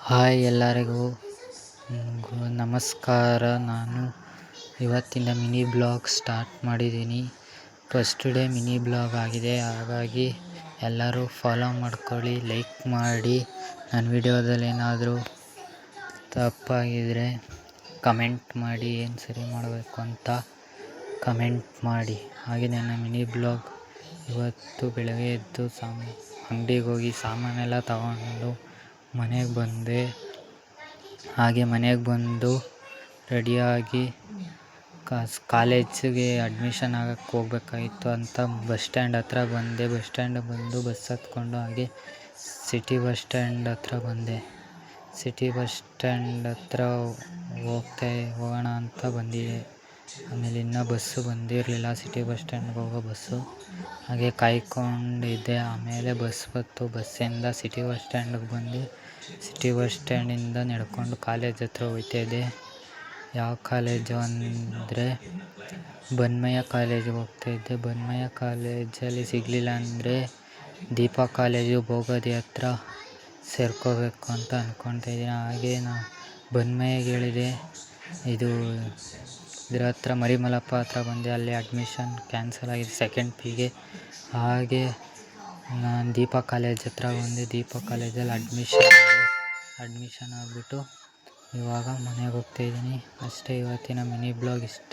Hi ಎಲ್ಲರಿಗೂ ನಮಸ್ಕಾರ. ನಾನು ಇವತ್ತಿಂದ ಮಿನಿ ಬ್ಲಾಗ್ ಸ್ಟಾರ್ಟ್ ಮಾಡಿದ್ದೀನಿ. ಫಸ್ಟ್ ಡೇ ಮಿನಿ ಬ್ಲಾಗ್ ಆಗಿದೆ, ಹಾಗಾಗಿ ಎಲ್ಲರೂ ಫಾಲೋ ಮಾಡ್ಕೊಳ್ಳಿ, ಲೈಕ್ ಮಾಡಿ. ನನ್ನ ವಿಡಿಯೋದಲ್ಲಿ ಏನಾದರೂ ತಪ್ಪಾಗಿದ್ದರೆ ಕಮೆಂಟ್ ಮಾಡಿ, ಏನು ಸರಿ ಮಾಡಬೇಕು ಅಂತ ಕಮೆಂಟ್ ಮಾಡಿ. ಹಾಗೆ ನನ್ನ ಮಿನಿ ಬ್ಲಾಗ್ ಇವತ್ತು ಬೆಳಗ್ಗೆ ಎದ್ದು ಅಂಗಡಿಗೆ ಹೋಗಿ ಸಾಮಾನೆಲ್ಲ ತಗೊಂಡು ಮನೆಗೆ ಬಂದೆ. ಹಾಗೆ ಮನೆಗೆ ಬಂದು ರೆಡಿಯಾಗಿ ಕಾಲೇಜಿಗೆ ಅಡ್ಮಿಷನ್ ಆಗಕ್ಕೆ ಹೋಗ್ಬೇಕಾಗಿತ್ತು ಅಂತ ಬಸ್ ಸ್ಟ್ಯಾಂಡ್ ಹತ್ರ ಬಂದೆ. ಬಸ್ ಸ್ಟ್ಯಾಂಡಿಗೆ ಬಂದು ಬಸ್ ಹತ್ಕೊಂಡು ಹಾಗೆ ಸಿಟಿ ಬಸ್ ಸ್ಟ್ಯಾಂಡ್ ಹತ್ರ ಬಂದೆ. ಸಿಟಿ ಬಸ್ ಸ್ಟ್ಯಾಂಡ್ ಹತ್ರ ಹೋಗೋಣ ಅಂತ ಬಂದಿದೆ. ಆಮೇಲೆ ಇನ್ನೂ ಬಸ್ಸು ಬಂದಿರಲಿಲ್ಲ, ಸಿಟಿ ಬಸ್ ಸ್ಟ್ಯಾಂಡ್ಗೆ ಹೋಗೋ ಬಸ್ಸು. ಹಾಗೆ ಕಾಯ್ಕೊಂಡಿದ್ದೆ. ಆಮೇಲೆ ಬಸ್ ಬಂತು. ಬಸ್ಸಿಂದ ಸಿಟಿ ಬಸ್ ಸ್ಟ್ಯಾಂಡಿಗೆ ಬಂದು ಸಿಟಿ ಬಸ್ ಸ್ಟ್ಯಾಂಡಿಂದ ನಡ್ಕೊಂಡು ಕಾಲೇಜ್ ಹತ್ರ ಹೋಗ್ತಾಯಿದ್ದೆ. ಯಾವ ಕಾಲೇಜು ಅಂದರೆ ಬನ್ಮಯ್ಯ ಕಾಲೇಜಿಗೆ ಹೋಗ್ತಾಯಿದ್ದೆ. ಬನ್ಮಯ್ಯ ಕಾಲೇಜಲ್ಲಿ ಸಿಗಲಿಲ್ಲ ಅಂದರೆ ದೀಪಾ ಕಾಲೇಜು ಭೋಗಾದಿ ಹತ್ರ ಸೇರ್ಕೋಬೇಕು ಅಂತ ಅಂದ್ಕೊತಾಯಿದ್ದೀನಿ. ಹಾಗೆ ನಾನು ಬನ್ಮಯ್ಯಗೆ ಹೇಳಿದೆ, ಇದ್ರ ಹತ್ರ ಮರಿಮಲ್ಲಪ್ಪ ಹತ್ರ ಬಂದೆ. ಅಲ್ಲಿ ಅಡ್ಮಿಷನ್ ಕ್ಯಾನ್ಸಲ್ ಆಗಿದೆ ಸೆಕೆಂಡ್ ಪಿಗೆ. ಹಾಗೆ ನಾನು ದೀಪಾ ಕಾಲೇಜ್ ಹತ್ರ ಬಂದೆ. ದೀಪಾ ಕಾಲೇಜಲ್ಲಿ ಅಡ್ಮಿಷನ್ ಆಗಿಬಿಟ್ಟು ಇವಾಗ ಮನೆಗೆ ಹೋಗ್ತಾಯಿದ್ದೀನಿ. ಅಷ್ಟೇ ಇವತ್ತಿನ ಮಿನಿ ಬ್ಲಾಗ್. ಇಷ್ಟ